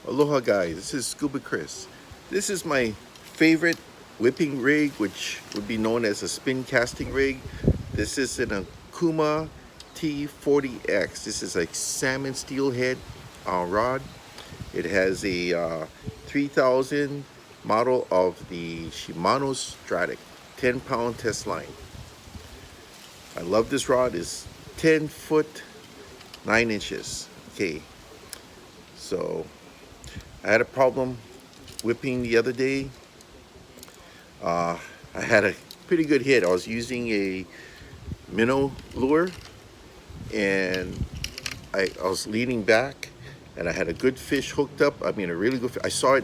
Aloha guys, this is Scuba Chris. This is my favorite whipping rig, which would be known as a spin casting rig. This is an Akuma T40X. This is a salmon steelhead rod. It has a 3000 model of the Shimano Stratic 10-pound test line. I love this rod. It's 10 foot 9 inches. Okay, so I had a problem whipping the other day. I had a pretty good hit. I was using a minnow lure and I was leaning back and I had a good fish hooked up. I mean, a really good fish. I saw it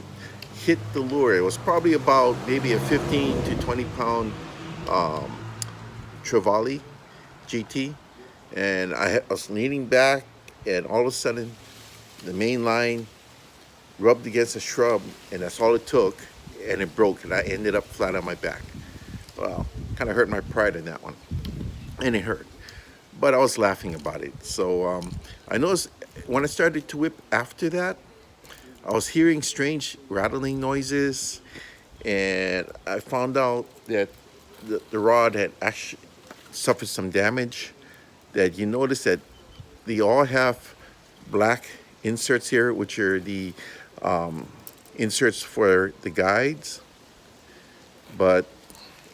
hit the lure. It was probably about maybe a 15 to 20 pound um, Trevally GT. And I was leaning back and all of a sudden the main line rubbed against a shrub, and that's all it took, and it broke, and I ended up flat on my back. Well, kind of hurt my pride in that one, and it hurt. But I was laughing about it. So I noticed when I started to whip after that, I was hearing strange rattling noises, and I found out that the rod had actually suffered some damage. That you notice that they all have black inserts here, which are the um, inserts for the guides. But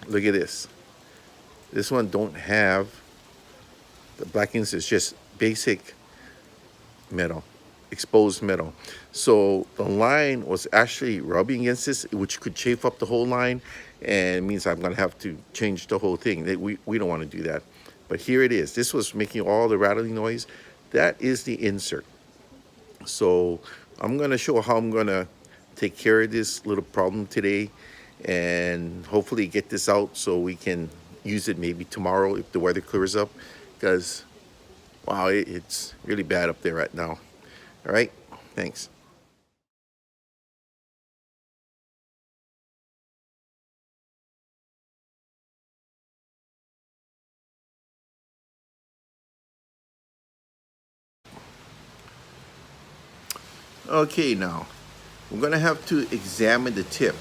look at this. This one don't have the black inserts, just basic metal, exposed metal. So the line was actually rubbing against this, which could chafe up the whole line, and it means I'm gonna have to change the whole thing. We don't want to do that. But here it is. This was making all the rattling noise. That is the insert. So I'm gonna show how I'm gonna take care of this little problem today and hopefully get this out so we can use it maybe tomorrow if the weather clears up, because wow, it's really bad up there right now. All right, thanks. Okay, now we're gonna have to examine the tip.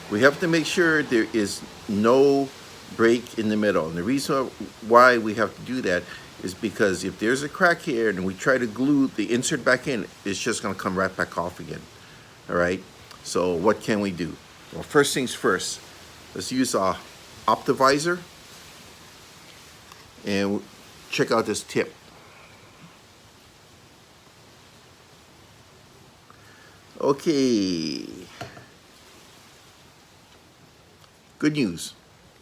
We have to make sure there is no break in the middle. And the reason why we have to do that is because if there's a crack here and we try to glue the insert back in, it's just gonna come right back off again. All right, so what can we do? Well, first things first, let's use a Optivisor and check out this tip. Okay, good news.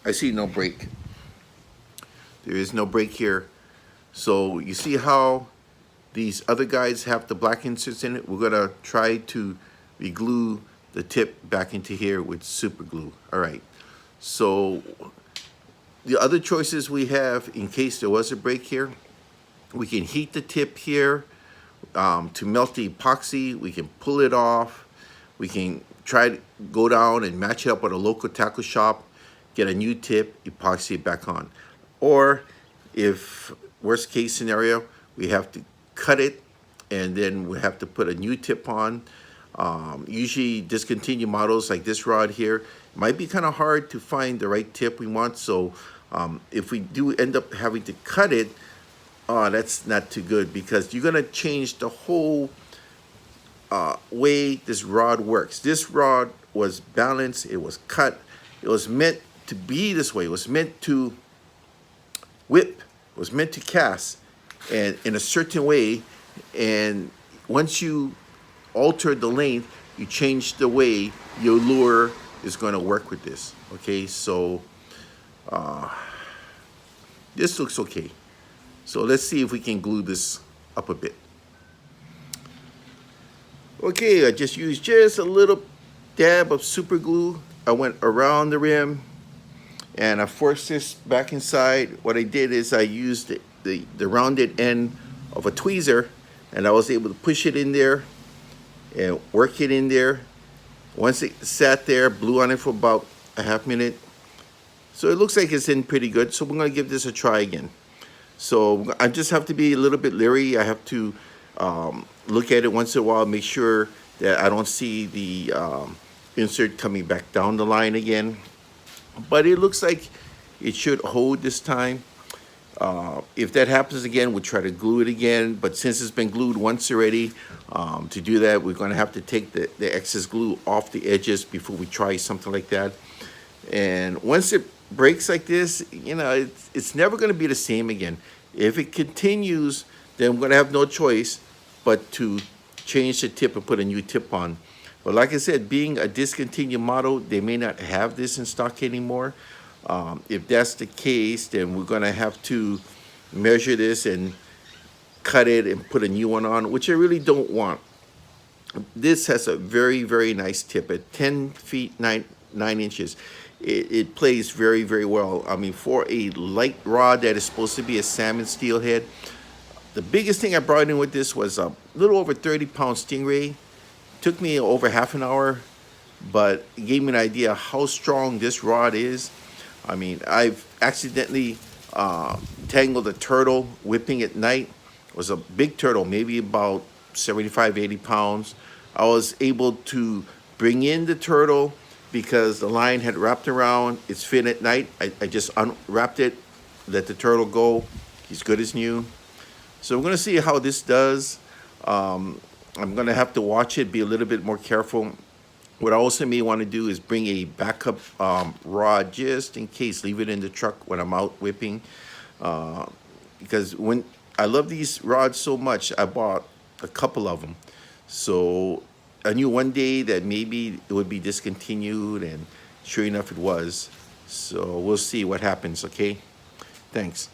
I see no break. There is no break here. So you see how these other guides have the black inserts in it? We're gonna try to reglue the tip back into here with super glue. All right, so the other choices we have in case there was a break here, we can heat the tip here to melt the epoxy. We can pull it off. We can try to go down and match it up with a local tackle shop, get a new tip, epoxy it back on. Or if worst case scenario, we have to cut it and then we have to put a new tip on. Usually discontinued models like this rod here might be kind of hard to find the right tip we want. So if we do end up having to cut it, that's not too good because you're gonna change the whole way this rod works. This rod was balanced, it was cut, it was meant to be this way, it was meant to whip, it was meant to cast and in a certain way, and once you alter the length, you change the way your lure is going to work with this. Okay, so this looks okay. So let's see if we can glue this up a bit. Okay, I just used just a little dab of super glue. I went around the rim and I forced this back inside. What I did is I used the rounded end of a tweezer and I was able to push it in there and work it in there. Once it sat there, blew on it for about a half minute. So it looks like it's in pretty good. So we're gonna give this a try again. So I just have to be a little bit leery. I have to look at it once in a while, make sure that I don't see the insert coming back down the line again. But it looks like it should hold this time. If that happens again, we'll try to glue it again. But since it's been glued once already, to do that, we're going to have to take the excess glue off the edges before we try something like that. And once it breaks like this, you know, it's never going to be the same again. If it continues, then I'm going to have no choice but to change the tip and put a new tip on. But like I said, being a discontinued model, they may not have this in stock anymore. If that's the case, then we're going to have to measure this and cut it and put a new one on, which I really don't want. This has a very, very nice tip at 10 feet 9 inches. It plays very, very well. I mean, for a light rod that is supposed to be a salmon steelhead, the biggest thing I brought in with this was a little over 30-pound stingray. Took me over half an hour, but it gave me an idea how strong this rod is. I mean, I've accidentally tangled a turtle whipping at night. It was a big turtle, maybe about 75, 80 pounds. I was able to bring in the turtle because the line had wrapped around its fin at night. I just unwrapped it, let the turtle go. He's good as new. So we're gonna see how this does. I'm gonna have to watch it, be a little bit more careful. What I also may want to do is bring a backup rod just in case, leave it in the truck when I'm out whipping. Because when I love these rods so much, I bought a couple of them. So I knew one day that maybe it would be discontinued, and sure enough it was. So we'll see what happens, okay? Thanks.